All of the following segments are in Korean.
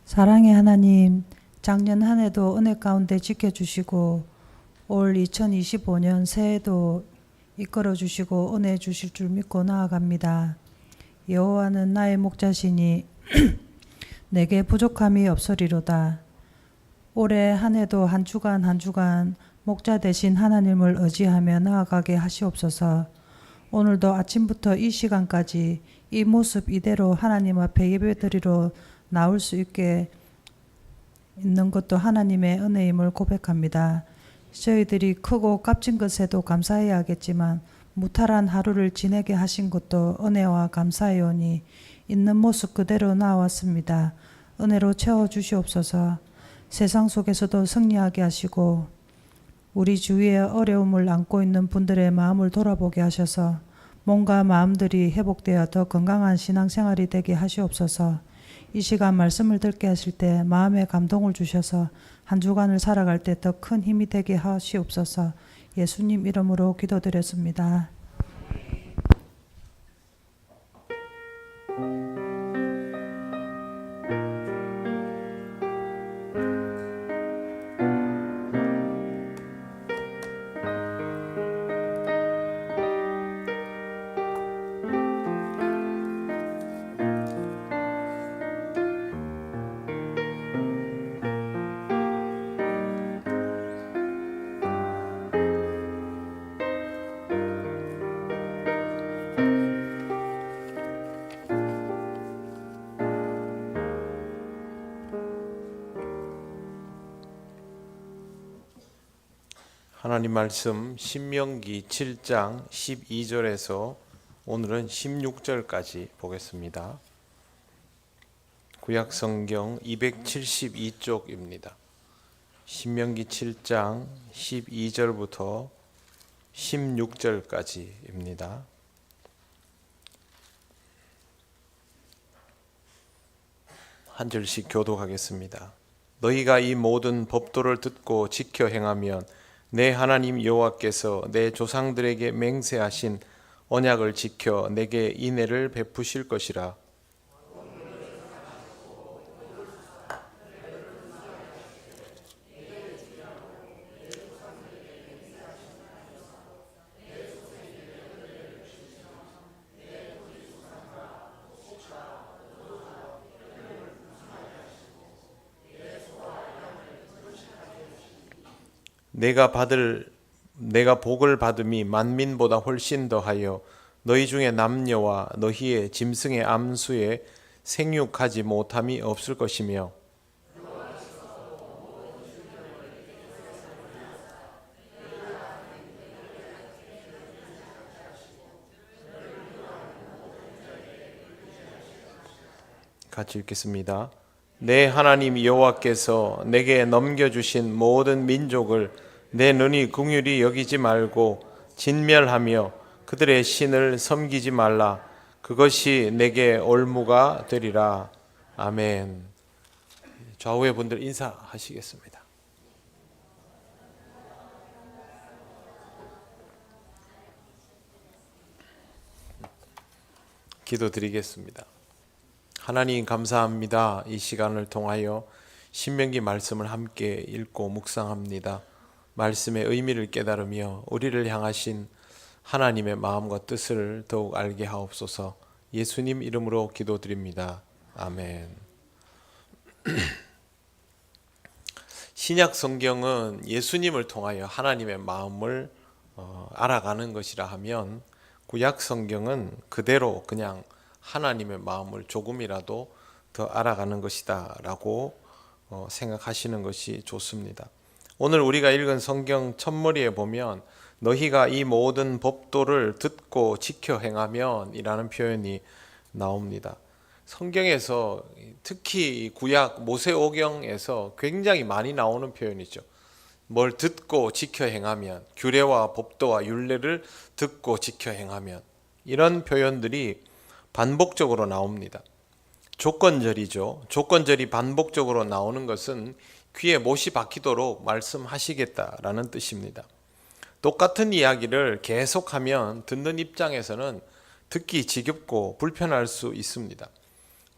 사랑의 하나님, 작년 한 해도 은혜 가운데 지켜주시고 올 2025년 새해도 이끌어 주시고 은혜 주실 줄 믿고 나아갑니다. 여호와는 나의 목자시니 내게 부족함이 없으리로다. 올해 한 해도 한 주간 한 주간 목자 되신 하나님을 의지하며 나아가게 하시옵소서. 오늘도 아침부터 이 시간까지 이 모습 이대로 하나님 앞에 예배드리러 나올 수 있게 있는 것도 하나님의 은혜임을 고백합니다. 저희들이 크고 값진 것에도 감사해야 하겠지만 무탈한 하루를 지내게 하신 것도 은혜와 감사해오니 있는 모습 그대로 나왔습니다. 은혜로 채워주시옵소서. 세상 속에서도 승리하게 하시고 우리 주위에 어려움을 안고 있는 분들의 마음을 돌아보게 하셔서 몸과 마음들이 회복되어 더 건강한 신앙생활이 되게 하시옵소서. 이 시간 말씀을 듣게 하실 때 마음에 감동을 주셔서 한 주간을 살아갈 때 더 큰 힘이 되게 하시옵소서. 예수님 이름으로 기도드렸습니다. 하나님 말씀 신명기 7장 12절에서 오늘은 16절까지 보겠습니다. 구약성경 272쪽입니다. 신명기 7장 12절부터 16절까지입니다. 한 절씩 교독하겠습니다. 너희가 이 모든 법도를 듣고 지켜 행하면 내 하나님 여호와께서 내 조상들에게 맹세하신 언약을 지켜 내게 인애를 베푸실 것이라. 내가 복을 받음이 만민보다 훨씬 더하여 너희 중에 남녀와 너희의 짐승의 암수에 생육하지 못함이 없을 것이며 같이 읽겠습니다. 내 하나님 여호와께서 내게 넘겨주신 모든 민족을 내 눈이 긍휼히 여기지 말고 진멸하며 그들의 신을 섬기지 말라. 그것이 내게 올무가 되리라. 아멘. 좌우의 분들 인사하시겠습니다. 기도드리겠습니다. 하나님 감사합니다. 이 시간을 통하여 신명기 말씀을 함께 읽고 묵상합니다. 말씀의 의미를 깨달으며 우리를 향하신 하나님의 마음과 뜻을 더욱 알게 하옵소서. 예수님 이름으로 기도드립니다. 아멘. 신약 성경은 예수님을 통하여 하나님의 마음을 알아가는 것이라 하면 구약 성경은 그대로 그냥 하나님의 마음을 조금이라도 더 알아가는 것이다 라고 생각하시는 것이 좋습니다. 오늘 우리가 읽은 성경 첫머리에 보면 너희가 이 모든 법도를 듣고 지켜 행하면 이라는 표현이 나옵니다. 성경에서 특히 구약 모세오경에서 굉장히 많이 나오는 표현이죠. 뭘 듣고 지켜 행하면, 규례와 법도와 율례를 듣고 지켜 행하면, 이런 표현들이 반복적으로 나옵니다. 조건절이죠. 조건절이 반복적으로 나오는 것은 귀에 못이 박히도록 말씀하시겠다라는 뜻입니다. 똑같은 이야기를 계속하면 듣는 입장에서는 듣기 지겹고 불편할 수 있습니다.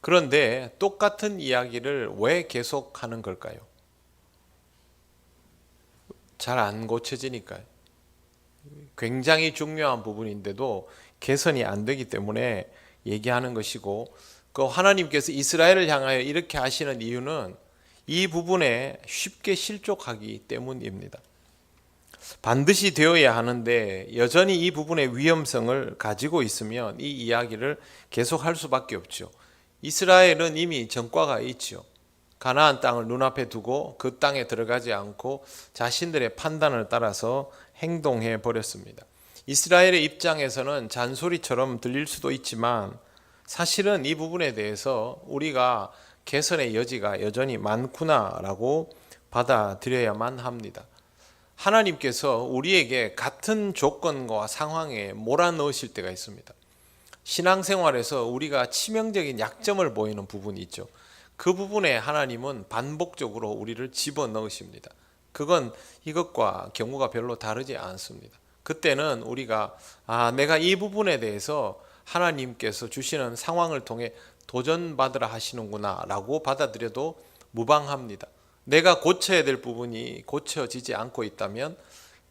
그런데 똑같은 이야기를 왜 계속하는 걸까요? 잘 안 고쳐지니까요. 굉장히 중요한 부분인데도 개선이 안 되기 때문에 얘기하는 것이고, 그 하나님께서 이스라엘을 향하여 이렇게 하시는 이유는 이 부분에 쉽게 실족하기 때문입니다. 반드시 되어야 하는데 여전히 이 부분의 위험성을 가지고 있으면 이 이야기를 계속할 수밖에 없죠. 이스라엘은 이미 전과가 있죠. 가나안 땅을 눈앞에 두고 그 땅에 들어가지 않고 자신들의 판단을 따라서 행동해 버렸습니다. 이스라엘의 입장에서는 잔소리처럼 들릴 수도 있지만 사실은 이 부분에 대해서 우리가 개선의 여지가 여전히 많구나라고 받아들여야만 합니다. 하나님께서 우리에게 같은 조건과 상황에 몰아넣으실 때가 있습니다. 신앙생활에서 우리가 치명적인 약점을 보이는 부분이 있죠. 그 부분에 하나님은 반복적으로 우리를 집어넣으십니다. 그건 이것과 경우가 별로 다르지 않습니다. 그때는 우리가 내가 이 부분에 대해서 하나님께서 주시는 상황을 통해 도전받으라 하시는구나 라고 받아들여도 무방합니다. 내가 고쳐야 될 부분이 고쳐지지 않고 있다면,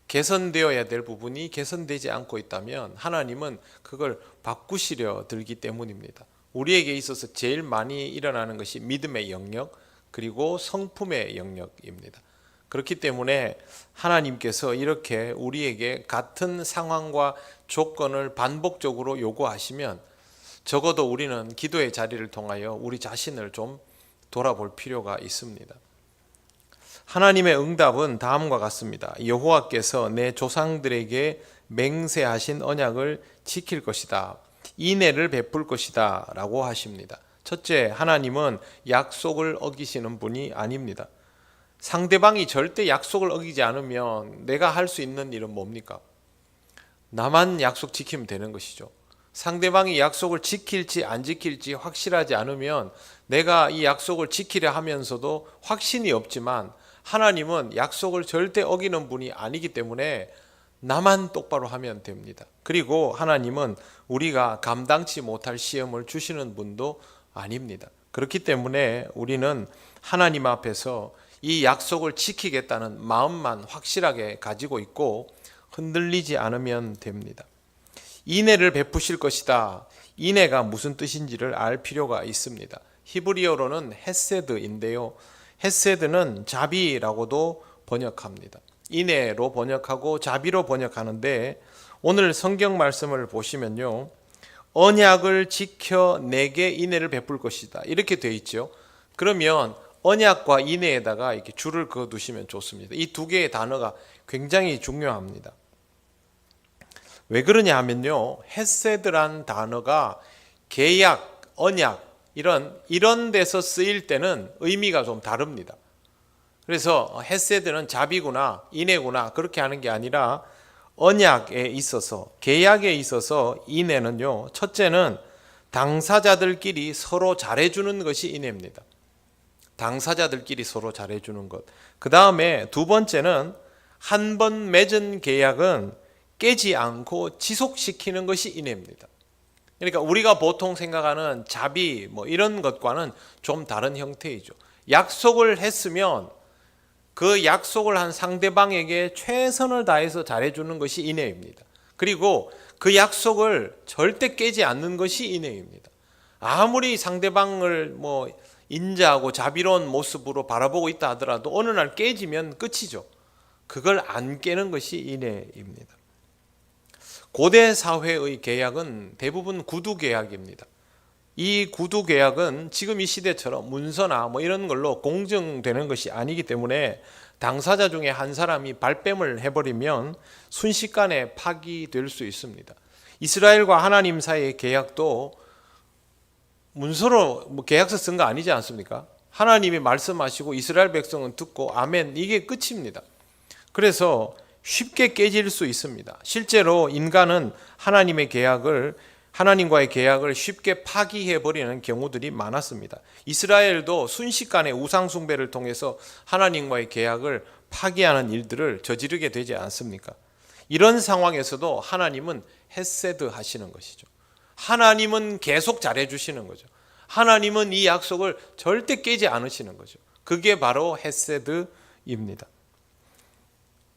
개선되어야 될 부분이 개선되지 않고 있다면 하나님은 그걸 바꾸시려 들기 때문입니다. 우리에게 있어서 제일 많이 일어나는 것이 믿음의 영역, 그리고 성품의 영역입니다. 그렇기 때문에 하나님께서 이렇게 우리에게 같은 상황과 조건을 반복적으로 요구하시면 적어도 우리는 기도의 자리를 통하여 우리 자신을 좀 돌아볼 필요가 있습니다. 하나님의 응답은 다음과 같습니다. 여호와께서 내 조상들에게 맹세하신 언약을 지킬 것이다. 인애를 베풀 것이다 라고 하십니다. 첫째, 하나님은 약속을 어기시는 분이 아닙니다. 상대방이 절대 약속을 어기지 않으면 내가 할 수 있는 일은 뭡니까? 나만 약속 지키면 되는 것이죠. 상대방이 약속을 지킬지 안 지킬지 확실하지 않으면 내가 이 약속을 지키려 하면서도 확신이 없지만, 하나님은 약속을 절대 어기는 분이 아니기 때문에 나만 똑바로 하면 됩니다. 그리고 하나님은 우리가 감당치 못할 시험을 주시는 분도 아닙니다. 그렇기 때문에 우리는 하나님 앞에서 이 약속을 지키겠다는 마음만 확실하게 가지고 있고 흔들리지 않으면 됩니다. 인애를 베푸실 것이다. 인애가 무슨 뜻인지를 알 필요가 있습니다. 히브리어로는 헤세드인데요. 헤세드는 자비라고도 번역합니다. 인애로 번역하고 자비로 번역하는데, 오늘 성경 말씀을 보시면요, 언약을 지켜 내게 인애를 베풀 것이다 이렇게 되어 있죠. 그러면 언약과 인애에다가 이렇게 줄을 그어 두시면 좋습니다. 이 두 개의 단어가 굉장히 중요합니다. 왜 그러냐 하면요, 헤세드란 단어가 계약, 언약 이런 데서 쓰일 때는 의미가 좀 다릅니다. 그래서 헤세드는 자비구나, 인애구나 그렇게 하는 게 아니라, 언약에 있어서, 계약에 있어서 인애는요, 첫째는 당사자들끼리 서로 잘해주는 것이 인애입니다. 당사자들끼리 서로 잘해주는 것. 그 다음에 두 번째는 한 번 맺은 계약은 깨지 않고 지속시키는 것이 인애입니다. 그러니까 우리가 보통 생각하는 자비 이런 것과는 좀 다른 형태이죠. 약속을 했으면 그 약속을 한 상대방에게 최선을 다해서 잘해주는 것이 인애입니다. 그리고 그 약속을 절대 깨지 않는 것이 인애입니다. 아무리 상대방을 인자하고 자비로운 모습으로 바라보고 있다 하더라도 어느 날 깨지면 끝이죠. 그걸 안 깨는 것이 인애입니다. 고대 사회의 계약은 대부분 구두 계약입니다. 이 구두 계약은 지금 이 시대처럼 문서나 이런 걸로 공증되는 것이 아니기 때문에 당사자 중에 한 사람이 발뺌을 해버리면 순식간에 파기될 수 있습니다. 이스라엘과 하나님 사이의 계약도 문서로 계약서 쓴 거 아니지 않습니까? 하나님이 말씀하시고 이스라엘 백성은 듣고 아멘, 이게 끝입니다. 그래서 쉽게 깨질 수 있습니다. 실제로 인간은 하나님과의 계약을 쉽게 파기해버리는 경우들이 많았습니다. 이스라엘도 순식간에 우상숭배를 통해서 하나님과의 계약을 파기하는 일들을 저지르게 되지 않습니까? 이런 상황에서도 하나님은 헤세드 하시는 것이죠. 하나님은 계속 잘해주시는 거죠. 하나님은 이 약속을 절대 깨지 않으시는 거죠. 그게 바로 헤세드입니다.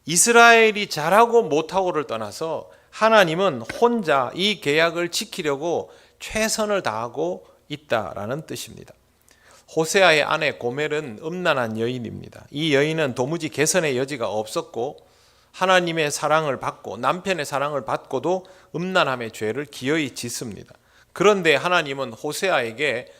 이스라엘이 잘하고 못하고를 떠나서 하나님은 혼자 이 계약을 지키려고 최선을 다하고 있다라는 뜻입니다. 호세아의 아내 고멜은 음란한 여인입니다. 이 여인은 도무지 개선의 여지가 없었고 하나님의 사랑을 받고 남편의 사랑을 받고도 음란함의 죄를 기어이 짓습니다. 그런데 하나님은 호세아에게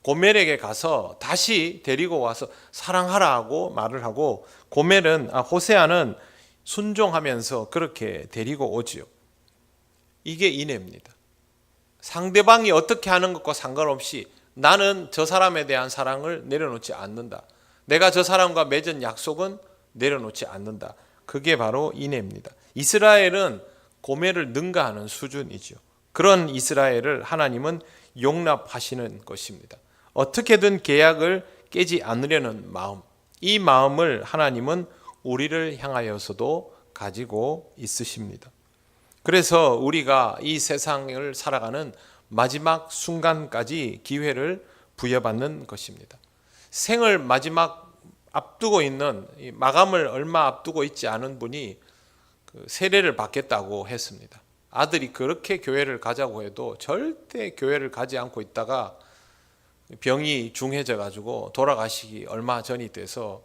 고멜에게 가서 다시 데리고 와서 사랑하라고 말을 하고 호세아는 순종하면서 그렇게 데리고 오지요. 이게 인애입니다. 상대방이 어떻게 하는 것과 상관없이 나는 저 사람에 대한 사랑을 내려놓지 않는다. 내가 저 사람과 맺은 약속은 내려놓지 않는다. 그게 바로 인애입니다. 이스라엘은 고멜을 능가하는 수준이죠. 그런 이스라엘을 하나님은 용납하시는 것입니다. 어떻게든 계약을 깨지 않으려는 마음, 이 마음을 하나님은 우리를 향하여서도 가지고 있으십니다. 그래서 우리가 이 세상을 살아가는 마지막 순간까지 기회를 부여받는 것입니다. 생을 마지막 앞두고 있는 마감을 얼마 앞두고 있지 않은 분이 세례를 받겠다고 했습니다. 아들이 그렇게 교회를 가자고 해도 절대 교회를 가지 않고 있다가 병이 중해져 가지고 돌아가시기 얼마 전이 돼서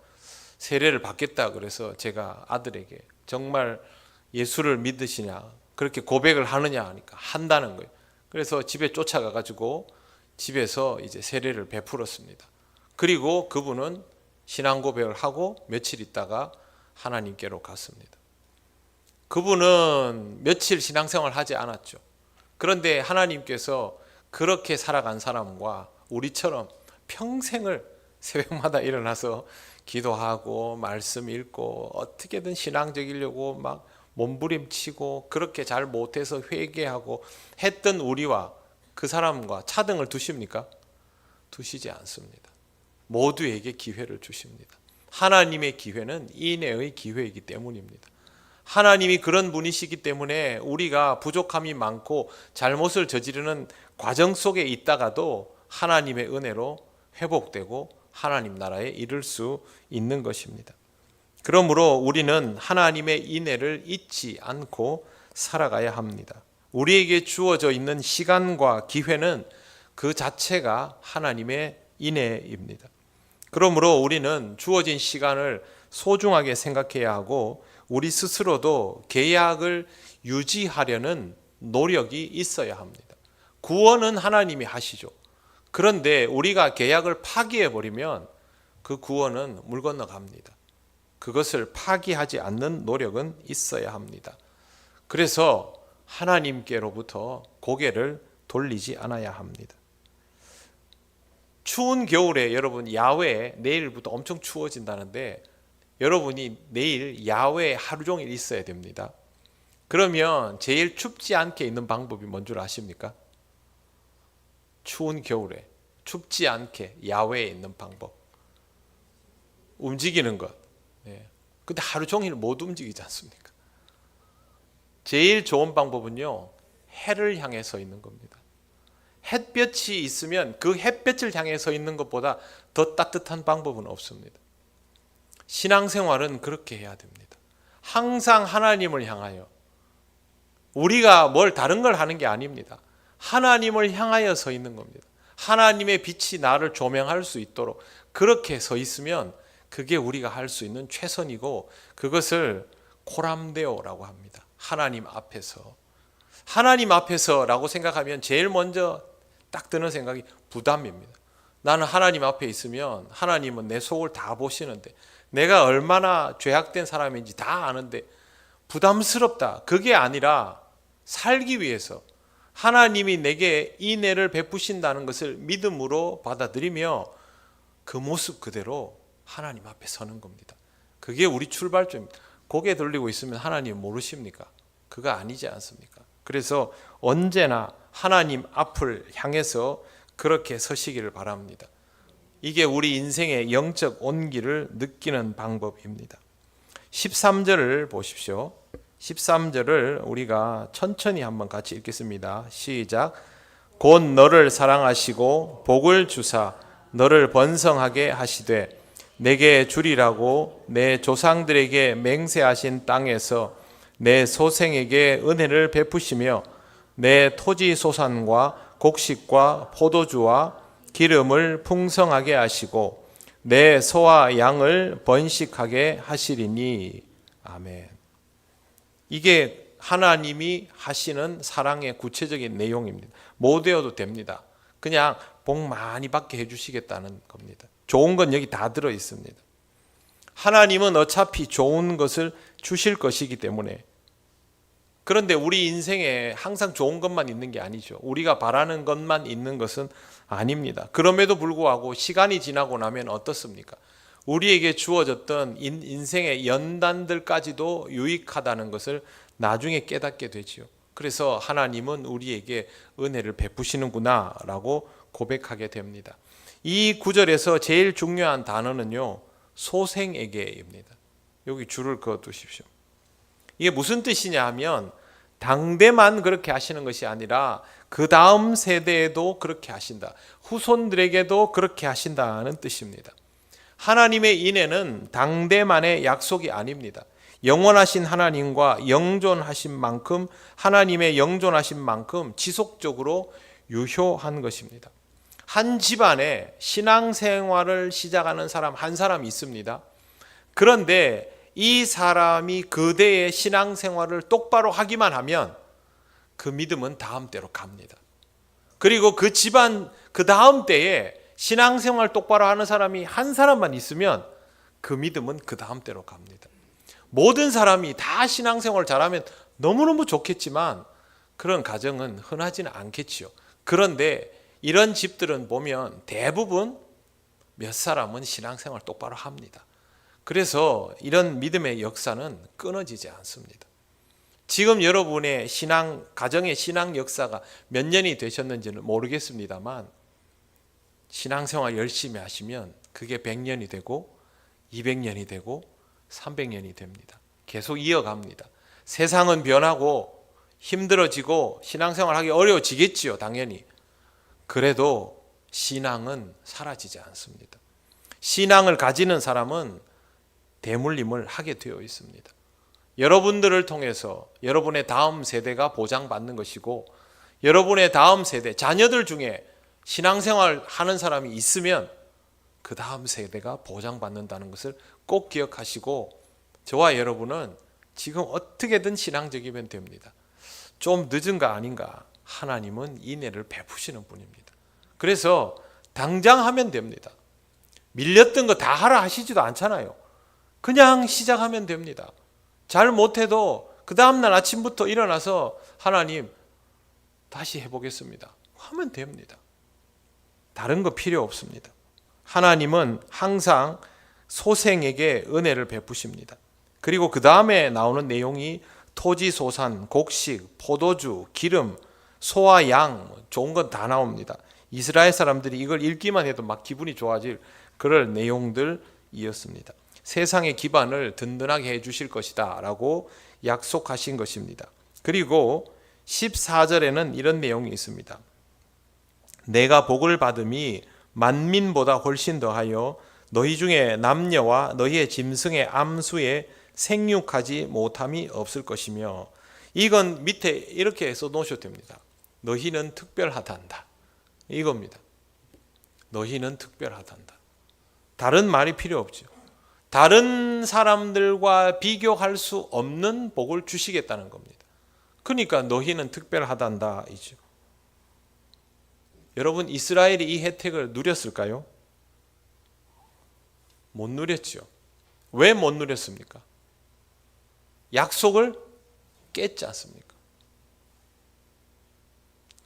세례를 받겠다 그래서 제가 아들에게 정말 예수를 믿으시냐 그렇게 고백을 하느냐 하니까 한다는 거예요. 그래서 집에 쫓아가 가지고 집에서 이제 세례를 베풀었습니다. 그리고 그분은 신앙 고백을 하고 며칠 있다가 하나님께로 갔습니다. 그분은 며칠 신앙생활 하지 않았죠. 그런데 하나님께서 그렇게 살아간 사람과 우리처럼 평생을 새벽마다 일어나서 기도하고 말씀 읽고 어떻게든 신앙적이려고 막 몸부림치고 그렇게 잘 못해서 회개하고 했던 우리와 그 사람과 차등을 두십니까? 두시지 않습니다. 모두에게 기회를 주십니다. 하나님의 기회는 인애의 기회이기 때문입니다. 하나님이 그런 분이시기 때문에 우리가 부족함이 많고 잘못을 저지르는 과정 속에 있다가도 하나님의 은혜로 회복되고 하나님 나라에 이를 수 있는 것입니다. 그러므로 우리는 하나님의 인애를 잊지 않고 살아가야 합니다. 우리에게 주어져 있는 시간과 기회는 그 자체가 하나님의 인애입니다. 그러므로 우리는 주어진 시간을 소중하게 생각해야 하고 우리 스스로도 계약을 유지하려는 노력이 있어야 합니다. 구원은 하나님이 하시죠. 그런데 우리가 계약을 파기해버리면 그 구원은 물 건너갑니다. 그것을 파기하지 않는 노력은 있어야 합니다. 그래서 하나님께로부터 고개를 돌리지 않아야 합니다. 추운 겨울에 여러분 야외에 내일부터 엄청 추워진다는데 여러분이 내일 야외에 하루 종일 있어야 됩니다. 그러면 제일 춥지 않게 있는 방법이 뭔 줄 아십니까? 추운 겨울에 춥지 않게 야외에 있는 방법. 움직이는 것. 근데 하루 종일 못 움직이지 않습니까? 제일 좋은 방법은요, 해를 향해 서 있는 겁니다. 햇볕이 있으면 그 햇볕을 향해 서 있는 것보다 더 따뜻한 방법은 없습니다. 신앙생활은 그렇게 해야 됩니다. 항상 하나님을 향하여, 우리가 뭘 다른 걸 하는 게 아닙니다. 하나님을 향하여 서 있는 겁니다. 하나님의 빛이 나를 조명할 수 있도록 그렇게 서 있으면 그게 우리가 할 수 있는 최선이고 그것을 코람데오라고 합니다. 하나님 앞에서. 하나님 앞에서라고 생각하면 제일 먼저 딱 드는 생각이 부담입니다. 나는 하나님 앞에 있으면 하나님은 내 속을 다 보시는데 내가 얼마나 죄악된 사람인지 다 아는데 부담스럽다. 그게 아니라 살기 위해서 하나님이 내게 인애를 베푸신다는 것을 믿음으로 받아들이며 그 모습 그대로 하나님 앞에 서는 겁니다. 그게 우리 출발점입니다. 고개 돌리고 있으면 하나님 모르십니까? 그거 아니지 않습니까? 그래서 언제나 하나님 앞을 향해서 그렇게 서시기를 바랍니다. 이게 우리 인생의 영적 온기를 느끼는 방법입니다. 13절을 보십시오. 13절을 우리가 천천히 한번 같이 읽겠습니다. 시작. 곧 너를 사랑하시고 복을 주사 너를 번성하게 하시되 내게 주리라고 내 조상들에게 맹세하신 땅에서 내 소생에게 은혜를 베푸시며 내 토지 소산과 곡식과 포도주와 기름을 풍성하게 하시고 내 소와 양을 번식하게 하시리니. 아멘. 이게 하나님이 하시는 사랑의 구체적인 내용입니다. 못 외워도 됩니다. 그냥 복 많이 받게 해주시겠다는 겁니다. 좋은 건 여기 다 들어 있습니다. 하나님은 어차피 좋은 것을 주실 것이기 때문에. 그런데 우리 인생에 항상 좋은 것만 있는 게 아니죠. 우리가 바라는 것만 있는 것은 아닙니다. 그럼에도 불구하고 시간이 지나고 나면 어떻습니까? 우리에게 주어졌던 인생의 연단들까지도 유익하다는 것을 나중에 깨닫게 되지요. 그래서 하나님은 우리에게 은혜를 베푸시는구나 라고 고백하게 됩니다. 이 구절에서 제일 중요한 단어는요, 소생에게입니다. 여기 줄을 그어 두십시오. 이게 무슨 뜻이냐 하면 당대만 그렇게 하시는 것이 아니라 그 다음 세대에도 그렇게 하신다. 후손들에게도 그렇게 하신다는 뜻입니다. 하나님의 인애는 당대만의 약속이 아닙니다. 영원하신 하나님과 영존하신 만큼, 하나님의 영존하신 만큼 지속적으로 유효한 것입니다. 한 집안에 신앙생활을 시작하는 사람 한 사람이 있습니다. 그런데 이 사람이 그대의 신앙생활을 똑바로 하기만 하면 그 믿음은 다음 때로 갑니다. 그리고 그 집안 그 다음 때에 신앙생활 똑바로 하는 사람이 한 사람만 있으면 그 믿음은 그 다음 때로 갑니다. 모든 사람이 다 신앙생활을 잘하면 너무너무 좋겠지만 그런 가정은 흔하지는 않겠지요. 그런데 이런 집들은 보면 대부분 몇 사람은 신앙생활 똑바로 합니다. 그래서 이런 믿음의 역사는 끊어지지 않습니다. 지금 여러분의 가정의 신앙 역사가 몇 년이 되셨는지는 모르겠습니다만 신앙생활 열심히 하시면 그게 100년이 되고 200년이 되고 300년이 됩니다. 계속 이어갑니다. 세상은 변하고 힘들어지고 신앙생활 하기 어려워지겠지요, 당연히. 그래도 신앙은 사라지지 않습니다. 신앙을 가지는 사람은 대물림을 하게 되어 있습니다. 여러분들을 통해서 여러분의 다음 세대가 보장받는 것이고 여러분의 다음 세대, 자녀들 중에 신앙생활 하는 사람이 있으면 그 다음 세대가 보장받는다는 것을 꼭 기억하시고 저와 여러분은 지금 어떻게든 신앙적이면 됩니다. 좀 늦은 거 아닌가? 하나님은 인애를 베푸시는 분입니다. 그래서 당장 하면 됩니다. 밀렸던 거 다 하라 하시지도 않잖아요. 그냥 시작하면 됩니다. 잘 못해도 그 다음날 아침부터 일어나서 하나님 다시 해보겠습니다 하면 됩니다. 다른 거 필요 없습니다. 하나님은 항상 소생에게 은혜를 베푸십니다. 그리고 그 다음에 나오는 내용이 토지 소산, 곡식, 포도주, 기름, 소와 양, 좋은 건 다 나옵니다. 이스라엘 사람들이 이걸 읽기만 해도 막 기분이 좋아질 그럴 내용들이었습니다. 세상의 기반을 든든하게 해주실 것이다 라고 약속하신 것입니다. 그리고 14절에는 이런 내용이 있습니다. 내가 복을 받음이 만민보다 훨씬 더하여 너희 중에 남녀와 너희의 짐승의 암수에 생육하지 못함이 없을 것이며, 이건 밑에 이렇게 써 놓으셔도 됩니다. 너희는 특별하단다, 이겁니다. 너희는 특별하단다. 다른 말이 필요 없죠. 다른 사람들과 비교할 수 없는 복을 주시겠다는 겁니다. 그러니까 너희는 특별하단다 이죠. 여러분, 이스라엘이 이 혜택을 누렸을까요? 못 누렸죠. 왜 못 누렸습니까? 약속을 깼지 않습니까?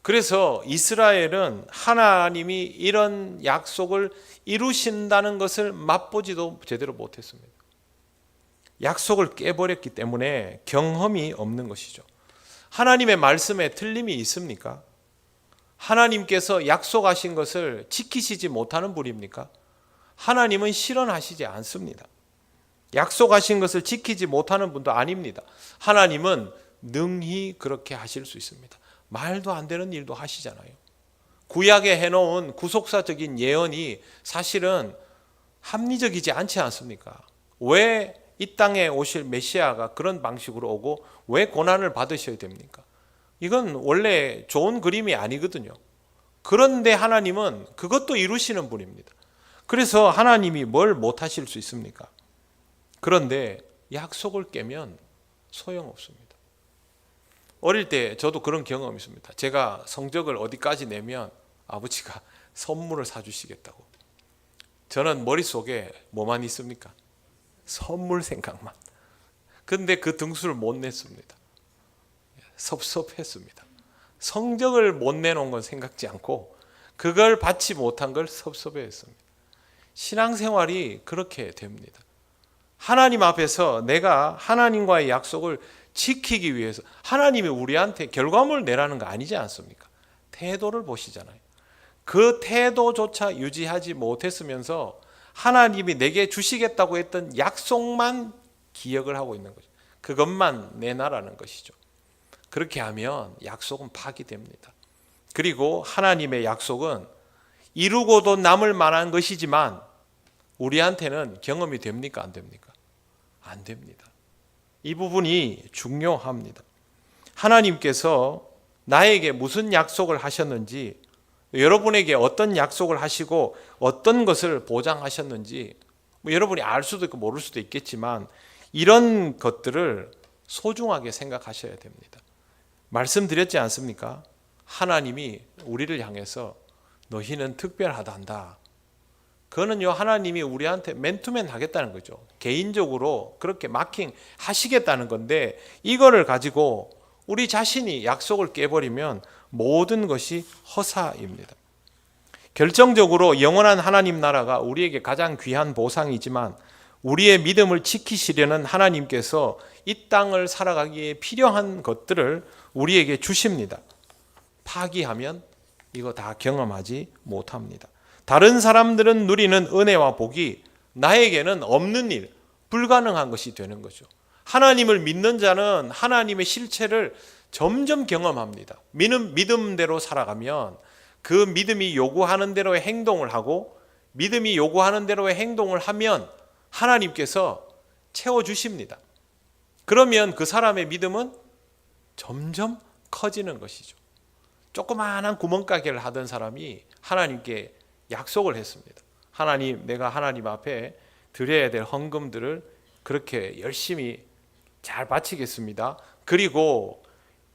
그래서 이스라엘은 하나님이 이런 약속을 이루신다는 것을 맛보지도 제대로 못했습니다. 약속을 깨버렸기 때문에 경험이 없는 것이죠. 하나님의 말씀에 틀림이 있습니까? 하나님께서 약속하신 것을 지키시지 못하는 분입니까? 하나님은 실현하시지 않습니다. 약속하신 것을 지키지 못하는 분도 아닙니다. 하나님은 능히 그렇게 하실 수 있습니다. 말도 안 되는 일도 하시잖아요. 구약에 해놓은 구속사적인 예언이 사실은 합리적이지 않지 않습니까? 왜 이 땅에 오실 메시아가 그런 방식으로 오고 왜 고난을 받으셔야 됩니까? 이건 원래 좋은 그림이 아니거든요. 그런데 하나님은 그것도 이루시는 분입니다. 그래서 하나님이 뭘 못하실 수 있습니까? 그런데 약속을 깨면 소용없습니다. 어릴 때 저도 그런 경험이 있습니다. 제가 성적을 어디까지 내면 아버지가 선물을 사주시겠다고. 저는 머릿속에 뭐만 있습니까? 선물 생각만. 근데 그 등수를 못 냈습니다. 섭섭했습니다. 성적을 못 내놓은 건 생각지 않고 그걸 받지 못한 걸 섭섭해했습니다. 신앙생활이 그렇게 됩니다. 하나님 앞에서 내가 하나님과의 약속을 지키기 위해서 하나님이 우리한테 결과물을 내라는 거 아니지 않습니까? 태도를 보시잖아요. 그 태도조차 유지하지 못했으면서 하나님이 내게 주시겠다고 했던 약속만 기억을 하고 있는 거죠. 그것만 내놔라는 것이죠. 그렇게 하면 약속은 파기됩니다. 그리고 하나님의 약속은 이루고도 남을 만한 것이지만 우리한테는 경험이 됩니까? 안 됩니까? 안 됩니다. 이 부분이 중요합니다. 하나님께서 나에게 무슨 약속을 하셨는지, 여러분에게 어떤 약속을 하시고 어떤 것을 보장하셨는지 여러분이 알 수도 있고 모를 수도 있겠지만 이런 것들을 소중하게 생각하셔야 됩니다. 말씀드렸지 않습니까? 하나님이 우리를 향해서 너희는 특별하단다. 그거는요, 하나님이 우리한테 맨투맨 하겠다는 거죠. 개인적으로 그렇게 마킹 하시겠다는 건데, 이거를 가지고 우리 자신이 약속을 깨버리면 모든 것이 허사입니다. 결정적으로 영원한 하나님 나라가 우리에게 가장 귀한 보상이지만 우리의 믿음을 지키시려는 하나님께서 이 땅을 살아가기에 필요한 것들을 우리에게 주십니다. 파기하면 이거 다 경험하지 못합니다. 다른 사람들은 누리는 은혜와 복이 나에게는 없는 일, 불가능한 것이 되는 거죠. 하나님을 믿는 자는 하나님의 실체를 점점 경험합니다. 믿음대로 살아가면 그 믿음이 요구하는 대로의 행동을 하고 믿음이 요구하는 대로의 행동을 하면 하나님께서 채워주십니다. 그러면 그 사람의 믿음은 점점 커지는 것이죠. 조그마한 구멍가게를 하던 사람이 하나님께 약속을 했습니다. 하나님, 내가 하나님 앞에 드려야 될 헌금들을 그렇게 열심히 잘 바치겠습니다. 그리고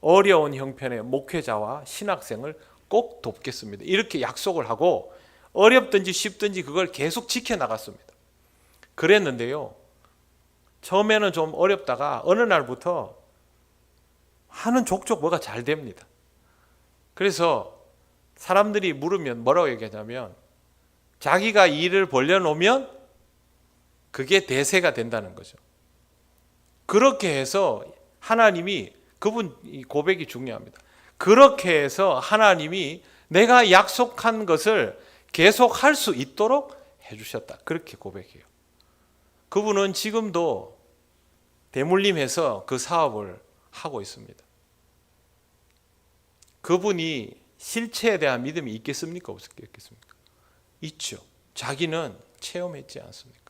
어려운 형편의 목회자와 신학생을 꼭 돕겠습니다. 이렇게 약속을 하고 어렵든지 쉽든지 그걸 계속 지켜나갔습니다. 그랬는데요, 처음에는 좀 어렵다가 어느 날부터 하는 족족 뭐가 잘 됩니다. 그래서 사람들이 물으면 뭐라고 얘기하냐면 자기가 일을 벌려놓으면 그게 대세가 된다는 거죠. 그렇게 해서 하나님이, 그분 고백이 중요합니다. 그렇게 해서 하나님이 내가 약속한 것을 계속 할 수 있도록 해주셨다. 그렇게 고백해요. 그분은 지금도 대물림해서 그 사업을 하고 있습니다. 그분이 실체에 대한 믿음이 있겠습니까? 없겠습니까? 있죠. 자기는 체험했지 않습니까?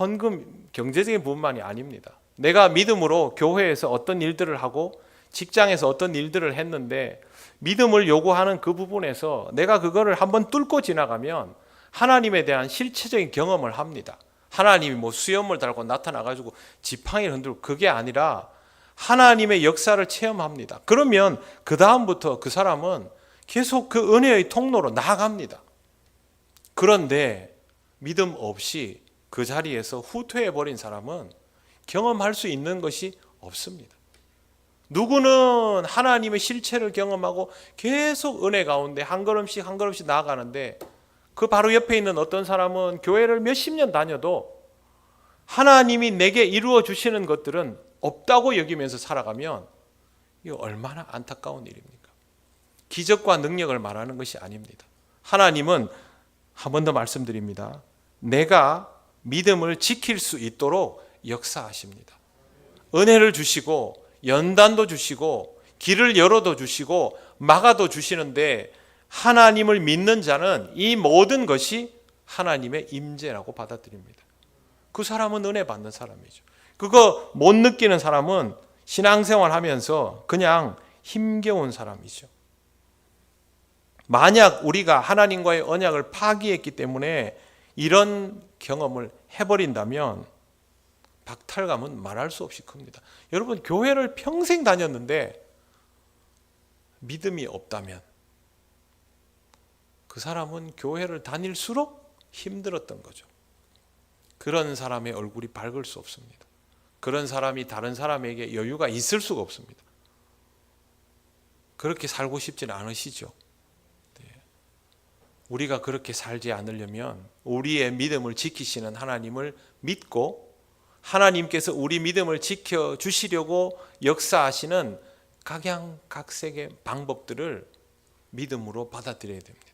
헌금, 경제적인 부분만이 아닙니다. 내가 믿음으로 교회에서 어떤 일들을 하고 직장에서 어떤 일들을 했는데 믿음을 요구하는 그 부분에서 내가 그거를 한번 뚫고 지나가면 하나님에 대한 실체적인 경험을 합니다. 하나님이 뭐 수염을 달고 나타나가지고 지팡이를 흔들고, 그게 아니라 하나님의 역사를 체험합니다. 그러면 그 다음부터 그 사람은 계속 그 은혜의 통로로 나아갑니다. 그런데 믿음 없이 그 자리에서 후퇴해버린 사람은 경험할 수 있는 것이 없습니다. 누구는 하나님의 실체를 경험하고 계속 은혜 가운데 한 걸음씩 한 걸음씩 나아가는데, 그 바로 옆에 있는 어떤 사람은 교회를 몇십 년 다녀도 하나님이 내게 이루어 주시는 것들은 없다고 여기면서 살아가면 이거 얼마나 안타까운 일입니까? 기적과 능력을 말하는 것이 아닙니다. 하나님은, 한 번 더 말씀드립니다, 내가 믿음을 지킬 수 있도록 역사하십니다. 은혜를 주시고 연단도 주시고 길을 열어도 주시고 막아도 주시는데 하나님을 믿는 자는 이 모든 것이 하나님의 임재라고 받아들입니다. 그 사람은 은혜 받는 사람이죠. 그거 못 느끼는 사람은 신앙생활 하면서 그냥 힘겨운 사람이죠. 만약 우리가 하나님과의 언약을 파기했기 때문에 이런 경험을 해버린다면 박탈감은 말할 수 없이 큽니다. 여러분, 교회를 평생 다녔는데 믿음이 없다면 그 사람은 교회를 다닐수록 힘들었던 거죠. 그런 사람의 얼굴이 밝을 수 없습니다. 그런 사람이 다른 사람에게 여유가 있을 수가 없습니다. 그렇게 살고 싶지는 않으시죠? 우리가 그렇게 살지 않으려면 우리의 믿음을 지키시는 하나님을 믿고 하나님께서 우리 믿음을 지켜주시려고 역사하시는 각양각색의 방법들을 믿음으로 받아들여야 됩니다.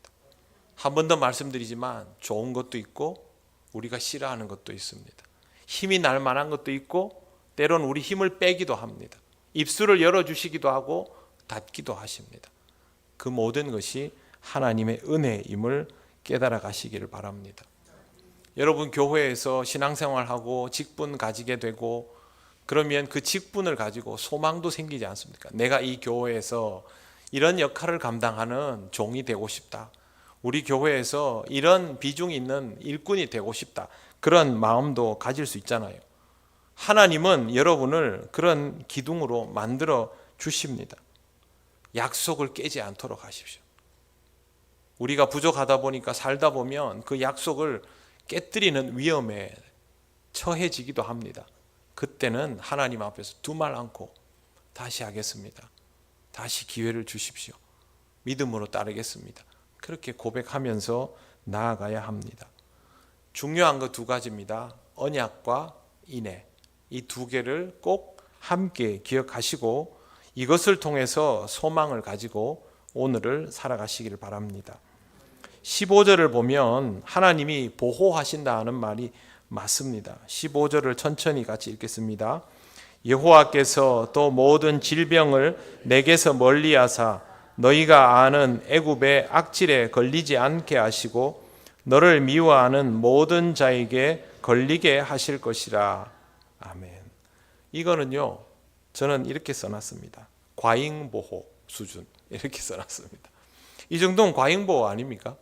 한 번 더 말씀드리지만 좋은 것도 있고 우리가 싫어하는 것도 있습니다. 힘이 날 만한 것도 있고 때로는 우리 힘을 빼기도 합니다. 입술을 열어주시기도 하고 닫기도 하십니다. 그 모든 것이 하나님의 은혜임을 깨달아 가시기를 바랍니다. 여러분, 교회에서 신앙생활하고 직분 가지게 되고 그러면 그 직분을 가지고 소망도 생기지 않습니까? 내가 이 교회에서 이런 역할을 감당하는 종이 되고 싶다. 우리 교회에서 이런 비중이 있는 일꾼이 되고 싶다. 그런 마음도 가질 수 있잖아요. 하나님은 여러분을 그런 기둥으로 만들어 주십니다. 약속을 깨지 않도록 하십시오. 우리가 부족하다 보니까 살다 보면 그 약속을 깨뜨리는 위험에 처해지기도 합니다. 그때는 하나님 앞에서 두말 않고 다시 하겠습니다. 다시 기회를 주십시오. 믿음으로 따르겠습니다. 그렇게 고백하면서 나아가야 합니다. 중요한 거 두 가지입니다. 언약과 인애. 이 두 개를 꼭 함께 기억하시고 이것을 통해서 소망을 가지고 오늘을 살아가시기를 바랍니다. 15절을 보면 하나님이 보호하신다는 말이 맞습니다. 15절을 천천히 같이 읽겠습니다. 여호와께서 또 모든 질병을 내게서 멀리하사 너희가 아는 애굽의 악질에 걸리지 않게 하시고 너를 미워하는 모든 자에게 걸리게 하실 것이라. 아멘. 이거는요, 저는 이렇게 써놨습니다. 과잉보호 수준, 이렇게 써놨습니다. 이 정도는 과잉보호 아닙니까?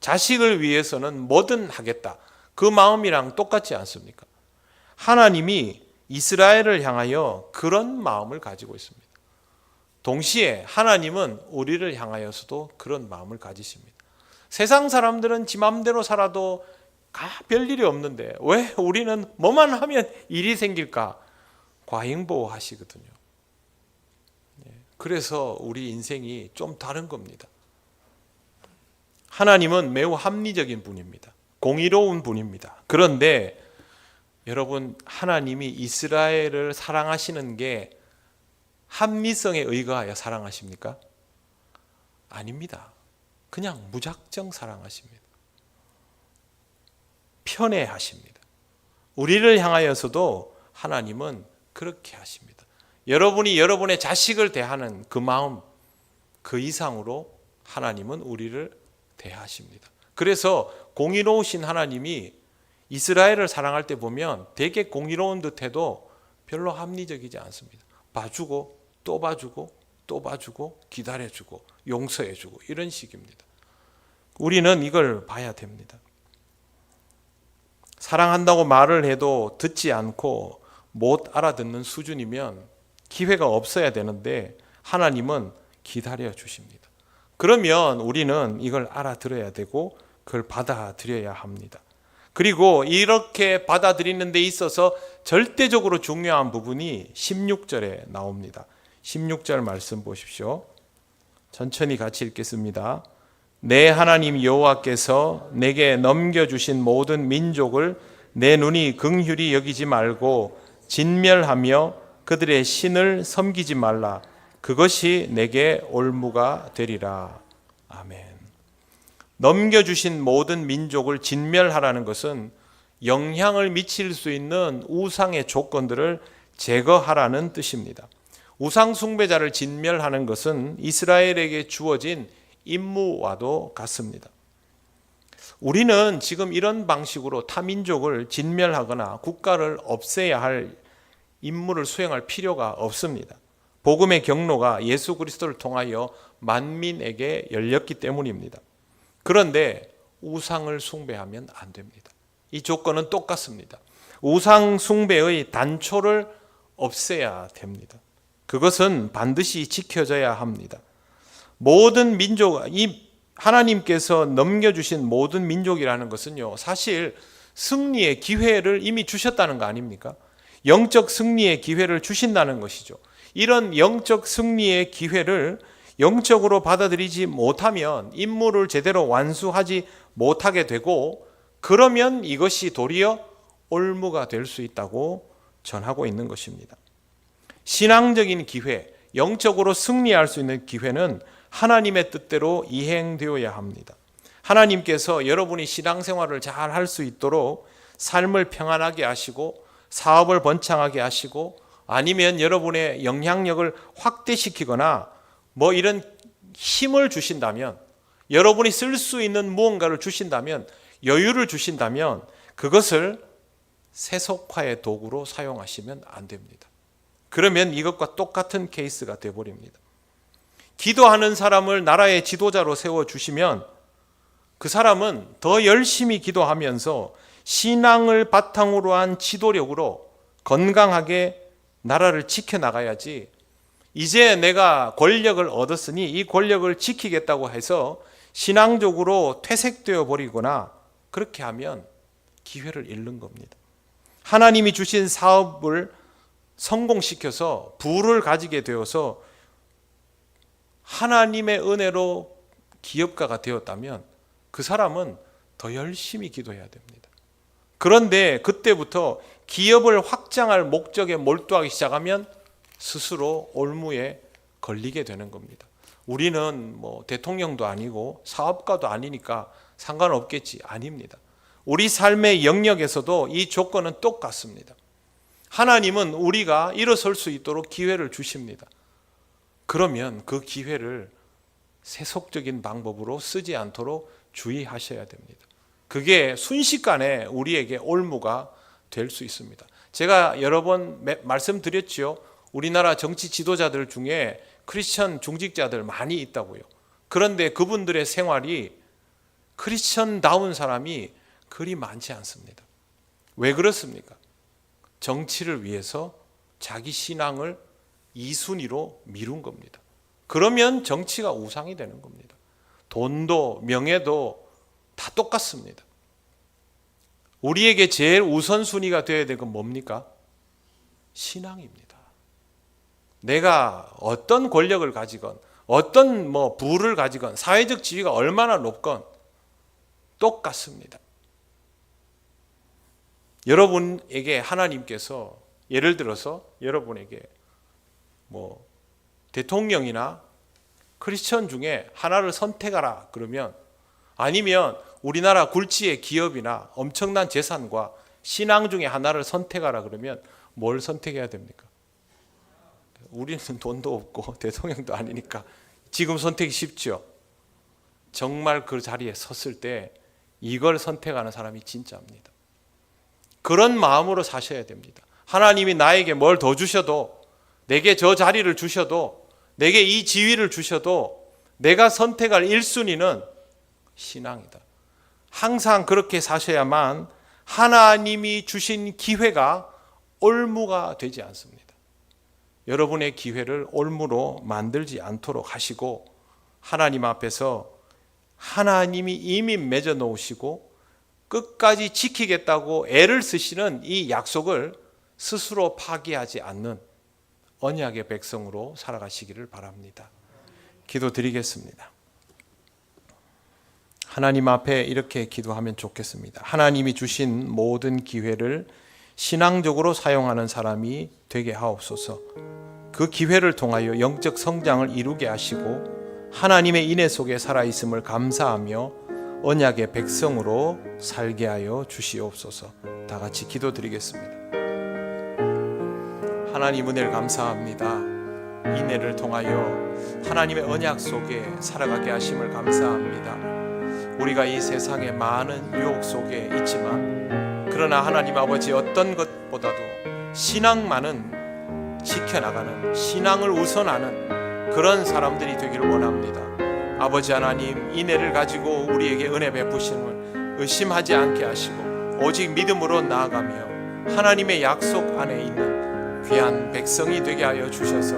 자식을 위해서는 뭐든 하겠다. 그 마음이랑 똑같지 않습니까? 하나님이 이스라엘을 향하여 그런 마음을 가지고 있습니다. 동시에 하나님은 우리를 향하여서도 그런 마음을 가지십니다. 세상 사람들은 지 맘대로 살아도 별일이 없는데 왜 우리는 뭐만 하면 일이 생길까? 과잉보호 하시거든요. 그래서 우리 인생이 좀 다른 겁니다. 하나님은 매우 합리적인 분입니다. 공의로운 분입니다. 그런데 여러분, 하나님이 이스라엘을 사랑하시는 게 합리성에 의거하여 사랑하십니까? 아닙니다. 그냥 무작정 사랑하십니다. 편애하십니다. 우리를 향하여서도 하나님은 그렇게 하십니다. 여러분이 여러분의 자식을 대하는 그 마음, 그 이상으로 하나님은 우리를 대하십니다. 그래서 공의로우신 하나님이 이스라엘을 사랑할 때 보면 되게 공의로운 듯해도 별로 합리적이지 않습니다. 봐주고 또 봐주고 또 봐주고 기다려주고 용서해주고 이런 식입니다. 우리는 이걸 봐야 됩니다. 사랑한다고 말을 해도 듣지 않고 못 알아듣는 수준이면 기회가 없어야 되는데 하나님은 기다려 주십니다. 그러면 우리는 이걸 알아들어야 되고 그걸 받아들여야 합니다. 그리고 이렇게 받아들이는 데 있어서 절대적으로 중요한 부분이 16절에 나옵니다. 16절 말씀 보십시오. 천천히 같이 읽겠습니다. 내 하나님 여호와께서 내게 넘겨주신 모든 민족을 내 눈이 긍휼히 여기지 말고 진멸하며 그들의 신을 섬기지 말라. 그것이 내게 올무가 되리라. 아멘. 넘겨주신 모든 민족을 진멸하라는 것은 영향을 미칠 수 있는 우상의 조건들을 제거하라는 뜻입니다. 우상 숭배자를 진멸하는 것은 이스라엘에게 주어진 임무와도 같습니다. 우리는 지금 이런 방식으로 타민족을 진멸하거나 국가를 없애야 할 임무를 수행할 필요가 없습니다. 복음의 경로가 예수 그리스도를 통하여 만민에게 열렸기 때문입니다. 그런데 우상을 숭배하면 안 됩니다. 이 조건은 똑같습니다. 우상 숭배의 단초를 없애야 됩니다. 그것은 반드시 지켜져야 합니다. 모든 민족, 이 하나님께서 넘겨주신 모든 민족이라는 것은요, 사실 승리의 기회를 이미 주셨다는 거 아닙니까? 영적 승리의 기회를 주신다는 것이죠. 이런 영적 승리의 기회를 영적으로 받아들이지 못하면 임무를 제대로 완수하지 못하게 되고, 그러면 이것이 도리어 올무가 될 수 있다고 전하고 있는 것입니다. 신앙적인 기회, 영적으로 승리할 수 있는 기회는 하나님의 뜻대로 이행되어야 합니다. 하나님께서 여러분이 신앙생활을 잘 할 수 있도록 삶을 평안하게 하시고 사업을 번창하게 하시고 아니면 여러분의 영향력을 확대시키거나 뭐 이런 힘을 주신다면, 여러분이 쓸 수 있는 무언가를 주신다면, 여유를 주신다면 그것을 세속화의 도구로 사용하시면 안 됩니다. 그러면 이것과 똑같은 케이스가 되어버립니다. 기도하는 사람을 나라의 지도자로 세워주시면 그 사람은 더 열심히 기도하면서 신앙을 바탕으로 한 지도력으로 건강하게 나라를 지켜나가야지, 이제 내가 권력을 얻었으니 이 권력을 지키겠다고 해서 신앙적으로 퇴색되어 버리거나 그렇게 하면 기회를 잃는 겁니다. 하나님이 주신 사업을 성공시켜서 부를 가지게 되어서 하나님의 은혜로 기업가가 되었다면 그 사람은 더 열심히 기도해야 됩니다. 그런데 그때부터 기업을 확장할 목적에 몰두하기 시작하면 스스로 올무에 걸리게 되는 겁니다. 우리는 뭐 대통령도 아니고 사업가도 아니니까 상관없겠지. 아닙니다. 우리 삶의 영역에서도 이 조건은 똑같습니다. 하나님은 우리가 일어설 수 있도록 기회를 주십니다. 그러면 그 기회를 세속적인 방법으로 쓰지 않도록 주의하셔야 됩니다. 그게 순식간에 우리에게 올무가 될 수 있습니다. 제가 여러 번 말씀드렸죠. 우리나라 정치 지도자들 중에 크리스천 중직자들 많이 있다고요. 그런데 그분들의 생활이 크리스천다운 사람이 그리 많지 않습니다. 왜 그렇습니까? 정치를 위해서 자기 신앙을 2순위로 미룬 겁니다. 그러면 정치가 우상이 되는 겁니다. 돈도 명예도 다 똑같습니다. 우리에게 제일 우선순위가 되어야 될 건 뭡니까? 신앙입니다. 내가 어떤 권력을 가지건 어떤 부를 가지건 사회적 지위가 얼마나 높건 똑같습니다. 여러분에게 하나님께서 예를 들어서 여러분에게 대통령이나 크리스천 중에 하나를 선택하라 그러면, 아니면 우리나라 굴지의 기업이나 엄청난 재산과 신앙 중에 하나를 선택하라 그러면 뭘 선택해야 됩니까? 우리는 돈도 없고 대통령도 아니니까 지금 선택이 쉽죠. 정말 그 자리에 섰을 때 이걸 선택하는 사람이 진짜입니다. 그런 마음으로 사셔야 됩니다. 하나님이 나에게 뭘 더 주셔도, 내게 저 자리를 주셔도, 내게 이 지위를 주셔도 내가 선택할 1순위는 신앙이다. 항상 그렇게 사셔야만 하나님이 주신 기회가 올무가 되지 않습니다. 여러분의 기회를 올무로 만들지 않도록 하시고, 하나님 앞에서 하나님이 이미 맺어 놓으시고 끝까지 지키겠다고 애를 쓰시는 이 약속을 스스로 파기하지 않는 언약의 백성으로 살아가시기를 바랍니다. 기도드리겠습니다. 하나님 앞에 이렇게 기도하면 좋겠습니다. 하나님이 주신 모든 기회를 신앙적으로 사용하는 사람이 되게 하옵소서. 그 기회를 통하여 영적 성장을 이루게 하시고 하나님의 인애 속에 살아있음을 감사하며 언약의 백성으로 살게 하여 주시옵소서. 다 같이 기도드리겠습니다. 하나님 은혜를 감사합니다. 인내를 통하여 하나님의 언약 속에 살아가게 하심을 감사합니다. 우리가 이 세상의 많은 유혹 속에 있지만 그러나 하나님 아버지 어떤 것보다도 신앙만은 지켜나가는, 신앙을 우선하는 그런 사람들이 되기를 원합니다. 아버지 하나님, 인내를 가지고 우리에게 은혜 베푸심을 의심하지 않게 하시고 오직 믿음으로 나아가며 하나님의 약속 안에 있는 귀한 백성이 되게 하여 주셔서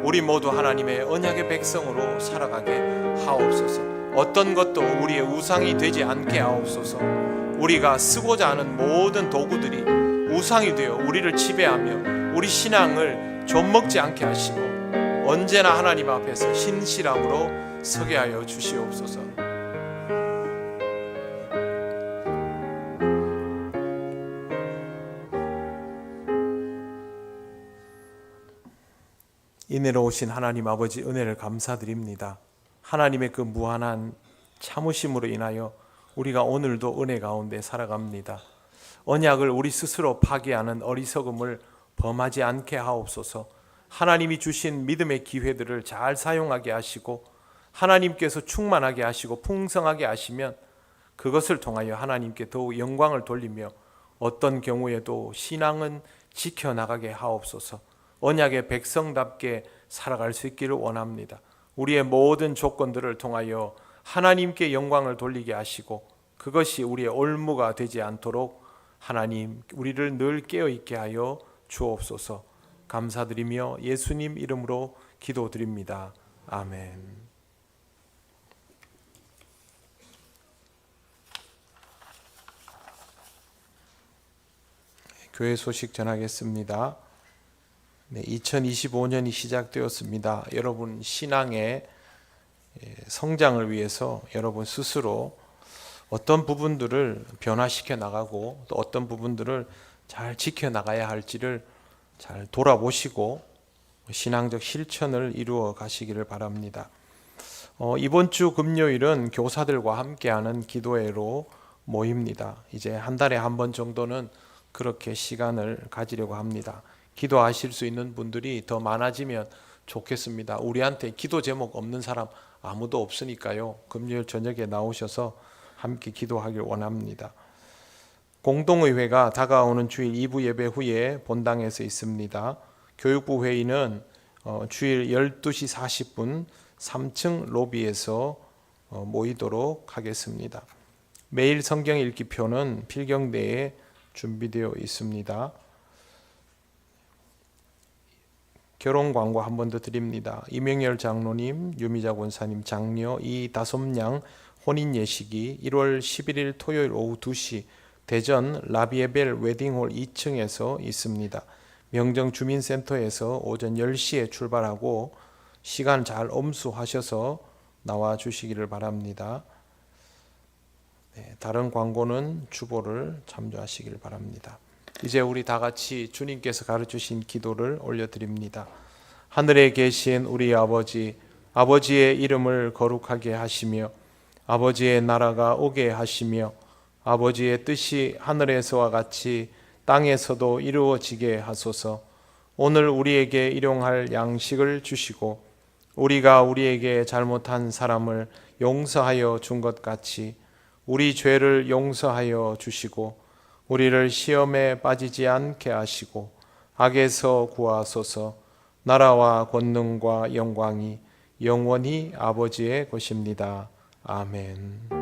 우리 모두 하나님의 언약의 백성으로 살아가게 하옵소서. 어떤 것도 우리의 우상이 되지 않게 하옵소서. 우리가 쓰고자 하는 모든 도구들이 우상이 되어 우리를 지배하며 우리 신앙을 좀먹지 않게 하시고 언제나 하나님 앞에서 신실함으로 서게 하여 주시옵소서. 인내로 오신 하나님 아버지 은혜를 감사드립니다. 하나님의 그 무한한 참으심으로 인하여 우리가 오늘도 은혜 가운데 살아갑니다. 언약을 우리 스스로 파괴하는 어리석음을 범하지 않게 하옵소서. 하나님이 주신 믿음의 기회들을 잘 사용하게 하시고 하나님께서 충만하게 하시고 풍성하게 하시면 그것을 통하여 하나님께 더욱 영광을 돌리며 어떤 경우에도 신앙은 지켜나가게 하옵소서. 언약의 백성답게 살아갈 수 있기를 원합니다. 우리의 모든 조건들을 통하여 하나님께 영광을 돌리게 하시고 그것이 우리의 올무가 되지 않도록 하나님 우리를 늘 깨어있게 하여 주옵소서. 감사드리며 예수님 이름으로 기도드립니다. 아멘. 교회 소식 전하겠습니다. 2025년이 시작되었습니다. 여러분 신앙의 성장을 위해서 여러분 스스로 어떤 부분들을 변화시켜 나가고 또 어떤 부분들을 잘 지켜 나가야 할지를 잘 돌아보시고 신앙적 실천을 이루어 가시기를 바랍니다. 이번 주 금요일은 교사들과 함께하는 기도회로 모입니다. 이제 한 달에 한 번 정도는 그렇게 시간을 가지려고 합니다. 기도하실 수 있는 분들이 더 많아지면 좋겠습니다. 우리한테 기도 제목 없는 사람 아무도 없으니까요. 금요일 저녁에 나오셔서 함께 기도하길 원합니다. 공동의회가 다가오는 주일 2부 예배 후에 본당에서 있습니다. 교육부 회의는 주일 12시 40분 3층 로비에서 모이도록 하겠습니다. 매일 성경 읽기표는 필경대에 준비되어 있습니다. 결혼 광고 한 번 더 드립니다. 이명열 장로님, 유미자 권사님 장녀 이다솜양 혼인 예식이 1월 11일 토요일 오후 2시 대전 라비에벨 웨딩홀 2층에서 있습니다. 명정 주민센터에서 오전 10시에 출발하고 시간 잘 엄수하셔서 나와 주시기를 바랍니다. 다른 광고는 주보를 참조하시길 바랍니다. 이제 우리 다 같이 주님께서 가르치신 기도를 올려드립니다. 하늘에 계신 우리 아버지, 아버지의 이름을 거룩하게 하시며 아버지의 나라가 오게 하시며 아버지의 뜻이 하늘에서와 같이 땅에서도 이루어지게 하소서. 오늘 우리에게 일용할 양식을 주시고 우리가 우리에게 잘못한 사람을 용서하여 준 것 같이 우리 죄를 용서하여 주시고 우리를 시험에 빠지지 않게 하시고 악에서 구하소서. 나라와 권능과 영광이 영원히 아버지의 것입니다. 아멘.